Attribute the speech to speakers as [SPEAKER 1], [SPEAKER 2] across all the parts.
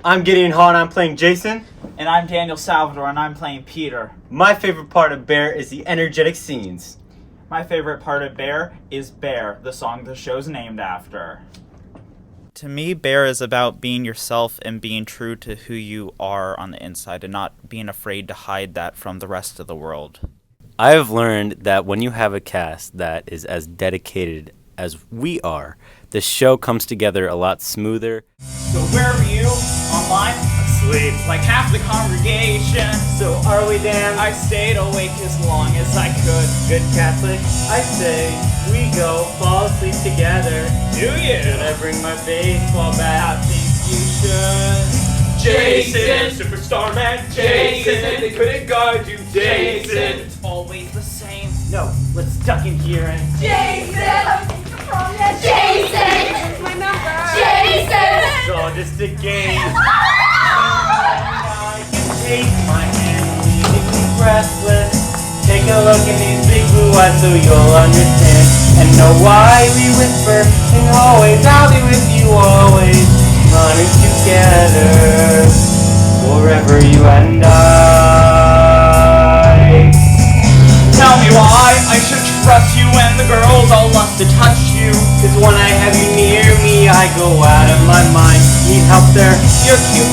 [SPEAKER 1] I'm Gideon Hall and I'm playing Jason.
[SPEAKER 2] And I'm Daniel Salvador and I'm playing Peter.
[SPEAKER 1] My favorite part of Bear is the energetic scenes.
[SPEAKER 2] My favorite part of Bear is Bear, the song the show's named after. To me, Bear is about being yourself and being true to who you are on the inside and not being afraid to hide that from the rest of the world.
[SPEAKER 3] I have learned that when you have a cast that is as dedicated as we are, the show comes together a lot smoother.
[SPEAKER 2] So where were you? Online? Asleep. Like half the congregation.
[SPEAKER 1] So are we damned?
[SPEAKER 2] I stayed awake as long as I could.
[SPEAKER 1] Good Catholic, I say we go fall asleep together.
[SPEAKER 2] Do you?
[SPEAKER 1] Should I bring my baseball bat?
[SPEAKER 2] I think you should.
[SPEAKER 1] Jason, superstar man,
[SPEAKER 2] Jason,
[SPEAKER 1] they couldn't guard you,
[SPEAKER 2] Jason. It's always the same.
[SPEAKER 1] No, let's duck in here and
[SPEAKER 4] Jason! Jason! My number! Jason!
[SPEAKER 1] it's all just a game. I can take my hand, leaving me breathless. Take a look in these big blue eyes so you'll understand. And know why we whisper in hallways. I'll be with you always, running together, forever you and I.
[SPEAKER 2] Tell me why I should trust you when the girls all lust to touch you.
[SPEAKER 1] Cause when I have you near me, I go out of my mind. Need help there?
[SPEAKER 2] You're cute,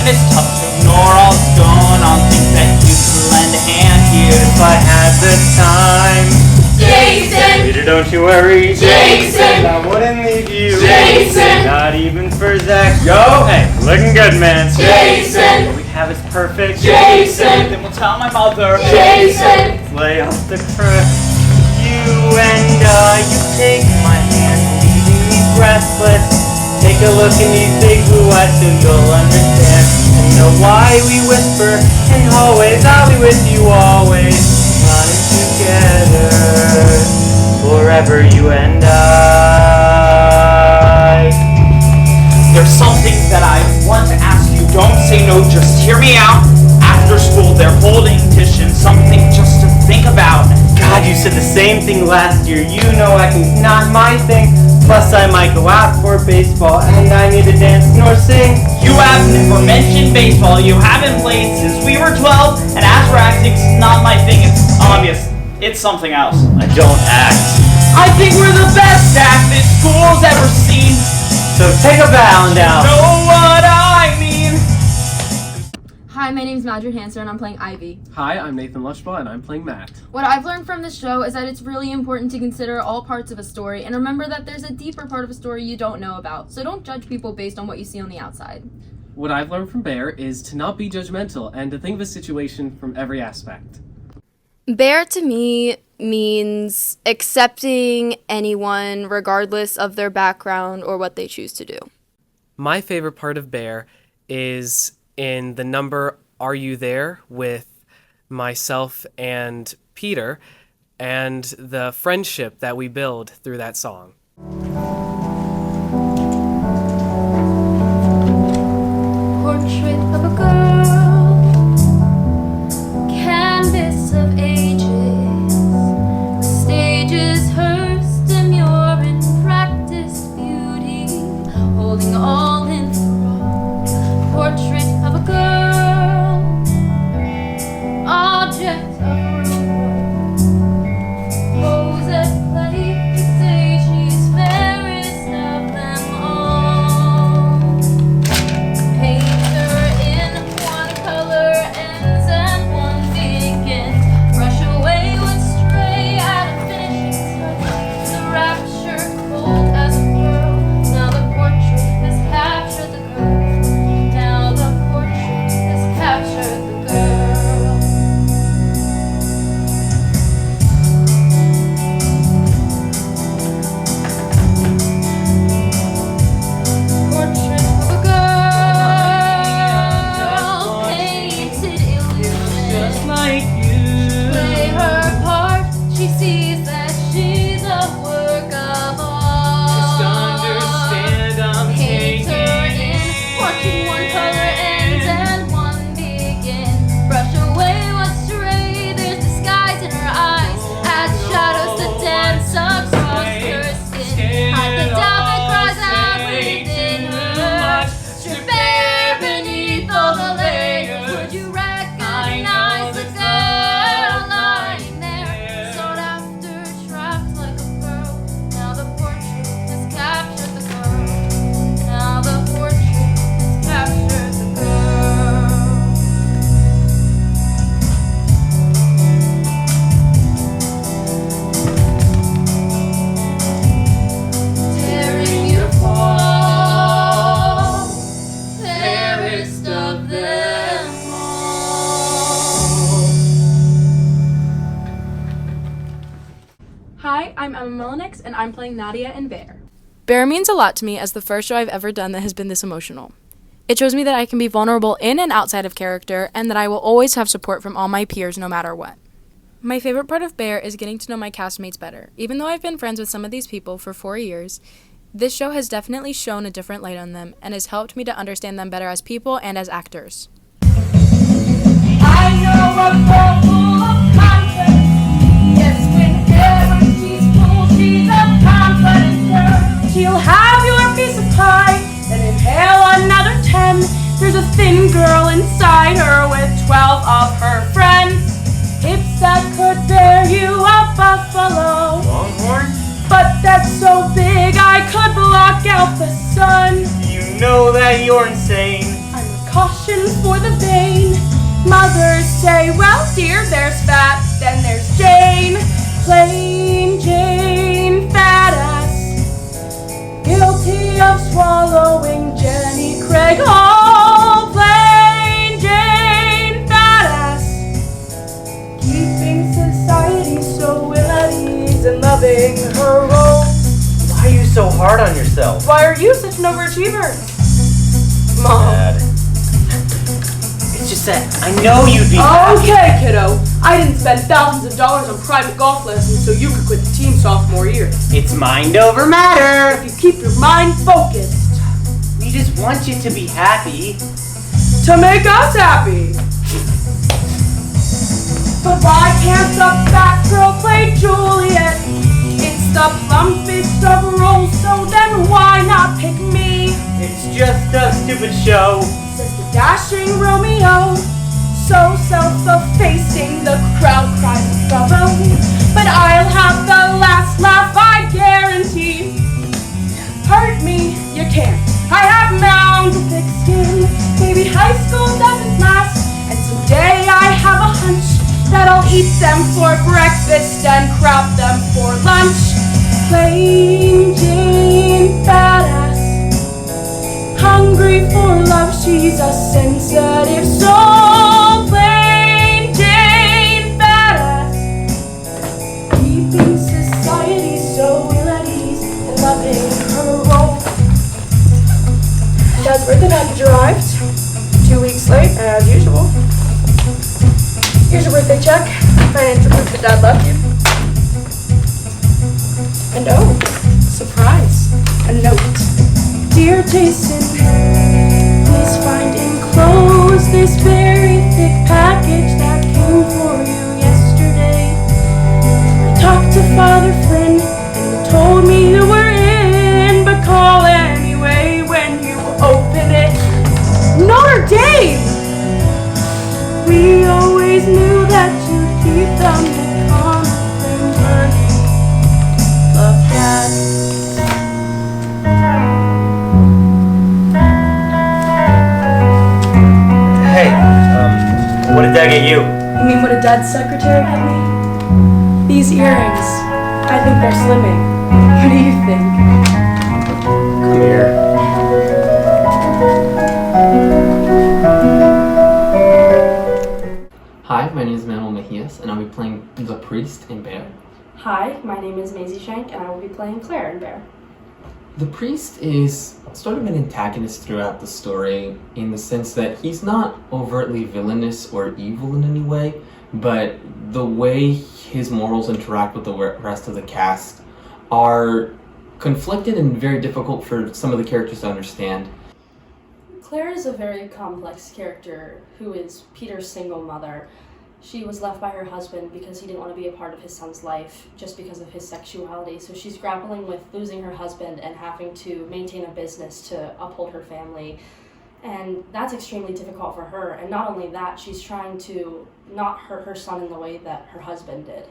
[SPEAKER 2] and it's tough to ignore all that's going on. Think that you can lend a hand here.
[SPEAKER 1] If I had the time.
[SPEAKER 4] Jason!
[SPEAKER 1] Peter, don't you worry.
[SPEAKER 4] Jason!
[SPEAKER 1] I wouldn't leave you.
[SPEAKER 4] Jason!
[SPEAKER 1] Not even for Zach. Go! Hey, looking good, man.
[SPEAKER 4] Jason!
[SPEAKER 1] What we have is perfect.
[SPEAKER 4] Jason!
[SPEAKER 2] Then we'll tell my mother.
[SPEAKER 4] Jason!
[SPEAKER 1] Lay off the crook. You and I, you take my hand, leaving me breathless. Take a look in these big blue eyes so you'll understand. And know why we whisper in hallways. I'll be with you always, running together, forever you and I.
[SPEAKER 2] There's something that I want to ask you. Don't say no, just hear me out. After school, they're holding petitions. Something just to think about.
[SPEAKER 1] God, you said the same thing last year. You know acting's not my thing. Plus I might go out for baseball and I need to dance nor sing.
[SPEAKER 2] You have never mentioned baseball. You haven't played since we were 12. And as for acting's not my thing. It's obvious. It's something else.
[SPEAKER 1] I don't act.
[SPEAKER 2] I think we're the best act this school's ever seen.
[SPEAKER 1] So take a bow now.
[SPEAKER 2] Know what I mean?
[SPEAKER 5] Hi, my name's Madrid Hanser and I'm playing Ivy.
[SPEAKER 6] Hi, I'm Nathan Lushbaugh and I'm playing Matt.
[SPEAKER 5] What I've learned from this show is that it's really important to consider all parts of a story and remember that there's a deeper part of a story you don't know about, so don't judge people based on what you see on the outside.
[SPEAKER 6] What I've learned from Bear is to not be judgmental and to think of a situation from every aspect.
[SPEAKER 7] Bear to me means accepting anyone regardless of their background or what they choose to do.
[SPEAKER 8] My favorite part of Bear is in the number Are You There with myself and Peter and the friendship that we build through that song.
[SPEAKER 4] Portrait of a girl, canvas of ages, stages hearsed, demure in practiced beauty, holding all in thrall. Portrait of a girl, object of rule, pose at play, you say she's fair
[SPEAKER 9] Hi, I'm Emma Milanix, and I'm playing Nadia in Bear.
[SPEAKER 10] Bear means a lot to me as the first show I've ever done that has been this emotional. It shows me that I can be vulnerable in and outside of character, and that I will always have support from all my peers no matter what. My favorite part of Bear is getting to know my castmates better. Even though I've been friends with some of these people for 4 years, this show has definitely shown a different light on them and has helped me to understand them better as people and as actors.
[SPEAKER 4] I know a girl full of confidence. Yes, whenever she's full, she's a confident girl. She'll have your piece of pie, then inhale another 10. There's a thin girl inside her with 12 of her friends. Hips that could bear you a buffalo.
[SPEAKER 1] Longhorn?
[SPEAKER 4] But that's so big I could block out the sun.
[SPEAKER 1] You know that you're insane.
[SPEAKER 4] I'm a caution for the vain. Mothers say, well, dear, there's fat, then there's Jane. Plain Jane, fat ass. Guilty of swallowing Jenny Craig. Oh, plain Jane, fat ass. Keeping society so ill at ease and loving her role.
[SPEAKER 1] Why are you so hard on yourself?
[SPEAKER 4] Why are you such an overachiever? Mom.
[SPEAKER 1] Dad. It's just that I know you'd be
[SPEAKER 4] Okay, kiddo. I didn't spend thousands of dollars on private golf lessons so you could quit the team sophomore year.
[SPEAKER 1] It's mind over matter.
[SPEAKER 4] If you keep your mind focused.
[SPEAKER 1] We just want you to be happy.
[SPEAKER 4] To make us happy. But why can't the fat girl play Juliet? It's the plumpest of roles, so then why not pick me?
[SPEAKER 1] It's just a stupid show.
[SPEAKER 4] Says the dashing Romeo. So self-effacing, the crowd cries bravo. But I'll have the last laugh, I guarantee. Hurt me, you can't. I have mounds of thick skin. Maybe high school doesn't last, and someday I have a hunch that I'll eat them for breakfast and crap them for lunch. Plain Jane, badass. Hungry for love, she's a sensitive soul. Plain Jane, badass. Keeping society so ill at ease and loving her role. Dad's birthday had arrived 2 weeks late, as usual. Here's your birthday check. Financial proof that Dad loved you. And oh, surprise, a note. Dear Jason, please find enclosed this very thick package that came for you yesterday. I talked to Father Flynn and he told me you were in, but call anyway when you open it. Notre Dame! We always knew that you'd keep them to come and burning. Love, Dad.
[SPEAKER 1] Hey, what did Dad get you?
[SPEAKER 4] You mean what did Dad's secretary get me? These earrings. I think they're slimming. What do you think?
[SPEAKER 1] Come here.
[SPEAKER 11] Hi, my name is Manuel Mejias, and I'll be playing the priest in Bear.
[SPEAKER 9] Hi, my name is Maisie Shank, and I will be playing Claire in Bear.
[SPEAKER 11] The priest is sort of an antagonist throughout the story in the sense that he's not overtly villainous or evil in any way, but the way his morals interact with the rest of the cast are conflicted and very difficult for some of the characters to understand.
[SPEAKER 9] Claire is a very complex character who is Peter's single mother. She was left by her husband because he didn't want to be a part of his son's life just because of his sexuality. So she's grappling with losing her husband and having to maintain a business to uphold her family. And that's extremely difficult for her. And not only that, she's trying to not hurt her son in the way that her husband did,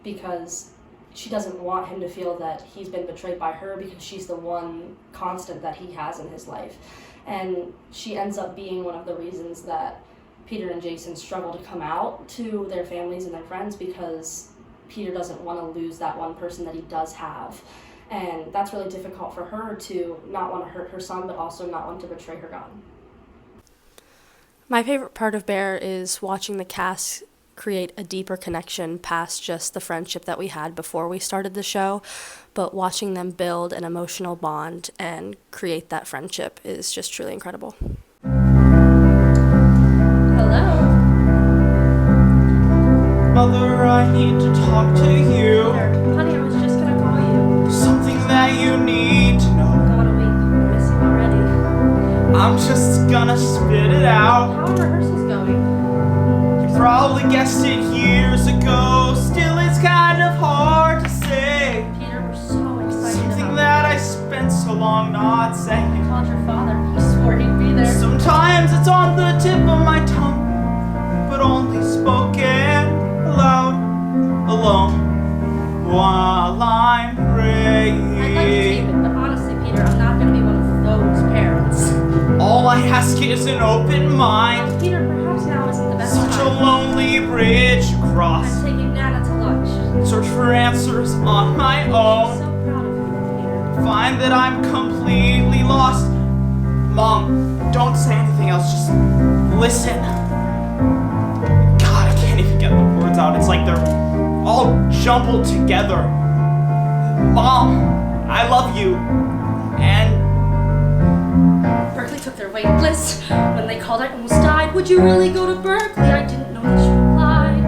[SPEAKER 9] because she doesn't want him to feel that he's been betrayed by her because she's the one constant that he has in his life. And she ends up being one of the reasons that Peter and Jason struggle to come out to their families and their friends, because Peter doesn't want to lose that one person that he does have. And that's really difficult for her to not want to hurt her son, but also not want to betray her God.
[SPEAKER 10] My favorite part of Bear is watching the cast
[SPEAKER 12] create a deeper connection past just the friendship that we had before we started the show. But watching them build an emotional bond and create that friendship is just truly incredible.
[SPEAKER 9] Hello?
[SPEAKER 2] Mother, I need to talk to you.
[SPEAKER 9] Honey, I was just gonna call you.
[SPEAKER 2] Something that you need to know.
[SPEAKER 9] God, I miss you already.
[SPEAKER 2] I'm just gonna spit it out.
[SPEAKER 9] How are rehearsals going?
[SPEAKER 2] You probably guessed it years ago. Still, it's kind of hard to say.
[SPEAKER 9] Peter, we're so excited
[SPEAKER 2] Something
[SPEAKER 9] about
[SPEAKER 2] that I spent so long not saying.
[SPEAKER 9] I called your father. He swore he'd be there.
[SPEAKER 2] Sometimes it's on the tip of my tongue, but only spoken aloud, alone, while I'm praying.
[SPEAKER 9] I'd like to tape it, but honestly, Peter, I'm not gonna be one of those parents.
[SPEAKER 2] All I ask is an open mind.
[SPEAKER 9] Peter, perhaps now isn't the best
[SPEAKER 2] Such a
[SPEAKER 9] time.
[SPEAKER 2] lonely bridge to cross.
[SPEAKER 9] I'm taking Nana to lunch.
[SPEAKER 2] Search for answers on my
[SPEAKER 9] I'm
[SPEAKER 2] own.
[SPEAKER 9] so proud of you, Peter.
[SPEAKER 2] Find that I'm completely lost. Mom, don't say anything else. Just listen. God, I can't even get the words out. It's like they're all jumbled together. Mom, I love you. And
[SPEAKER 9] Berkeley took their weight in bliss. When they called, I almost died. Would you really go to Berkeley? I didn't know that you applied.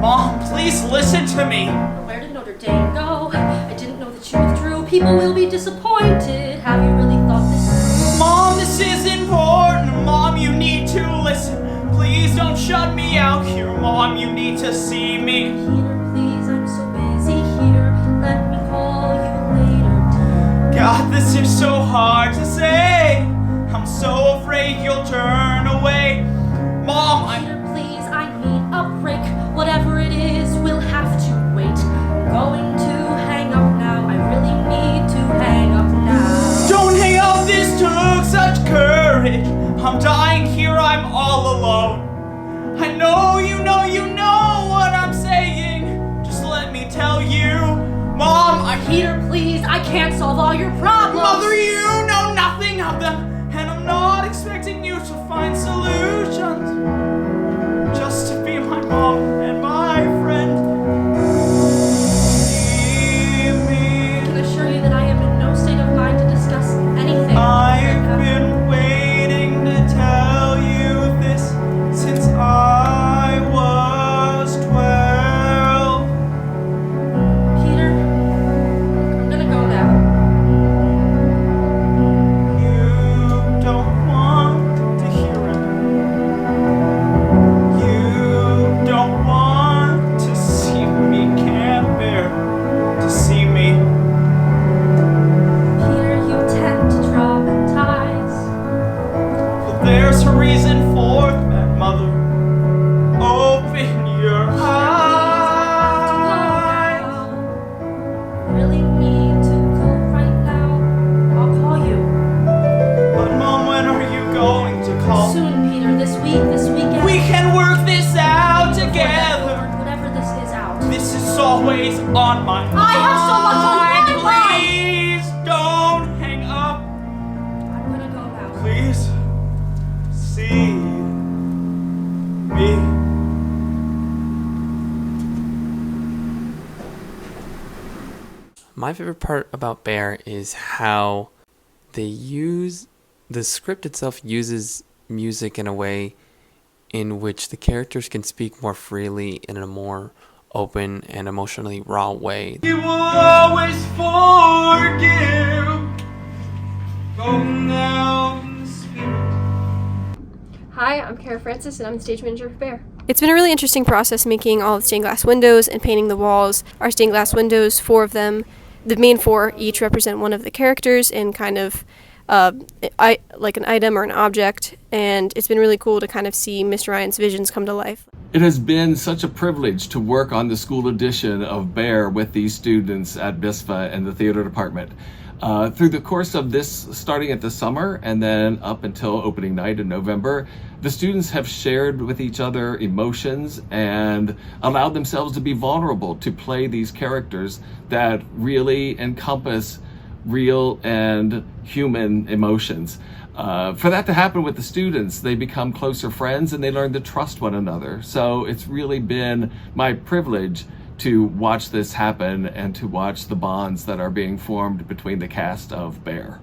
[SPEAKER 2] Mom, please listen to me.
[SPEAKER 9] Where did Notre Dame go? I didn't know that you withdrew. People will be disappointed. Have you really thought this through?
[SPEAKER 2] Mom, this is important. Mom, you need to listen. Please don't shut me out here. Mom, you need to see me.
[SPEAKER 9] Peter, please, I'm so busy here. Let me call you later.
[SPEAKER 2] God, this is so hard to say. I'm so afraid you'll turn away. Mom,
[SPEAKER 9] Peter, please, I need a break. Whatever it is, we'll have to wait. I'm going to hang up now. I really need to hang up now.
[SPEAKER 2] Don't hang up, this took such courage. I'm dying here, I'm all alone. I know you know what I'm saying. Just let me tell you. Mom,
[SPEAKER 9] Peter, please, I can't solve all your problems.
[SPEAKER 2] Mother, you know nothing of them. And I'm not expecting you to find solutions. Just to be my mom and my friend. See me.
[SPEAKER 9] I can assure you that I am in no state of mind to discuss anything.
[SPEAKER 2] I've been waiting to tell you this since I was 12.
[SPEAKER 9] Peter, I'm gonna go now.
[SPEAKER 2] You don't want to hear it. You don't want to see me, can't bear to see me.
[SPEAKER 9] Peter, you tend to dramatize.
[SPEAKER 2] But there's a reason for that, Mother. Open your eyes.
[SPEAKER 9] Really need to go right now. I'll call you.
[SPEAKER 2] But Mom, when are you going to call?
[SPEAKER 9] Soon, Peter. This weekend.
[SPEAKER 2] We can work this out
[SPEAKER 9] Before that
[SPEAKER 2] together.
[SPEAKER 9] word, whatever this is out.
[SPEAKER 2] This is always on my mind.
[SPEAKER 9] I have so much on my mind.
[SPEAKER 2] Please don't hang up.
[SPEAKER 9] I'm gonna go now.
[SPEAKER 2] Please see me.
[SPEAKER 13] My favorite part about Bear is how the script itself uses music in a way in which the characters can speak more freely in a more open and emotionally raw way.
[SPEAKER 2] You will always forgive. Go now in the spirit.
[SPEAKER 14] Hi, I'm Kara Francis, and I'm the stage manager for Bear.
[SPEAKER 15] It's been a really interesting process making all the stained glass windows and painting the walls. Our stained glass windows, 4 of them, the main 4 each represent one of the characters in kind of like an item or an object, and it's been really cool to kind of see Mr. Ryan's visions come to life.
[SPEAKER 16] It has been such a privilege to work on the school edition of Bear with these students at BISFA and the theater department. Through the course of this, starting at the summer and then up until opening night in November, the students have shared with each other emotions and allowed themselves to be vulnerable to play these characters that really encompass real and human emotions. for that to happen with the students, they become closer friends and they learn to trust one another. So it's really been my privilege to watch this happen and to watch the bonds that are being formed between the cast of Bear.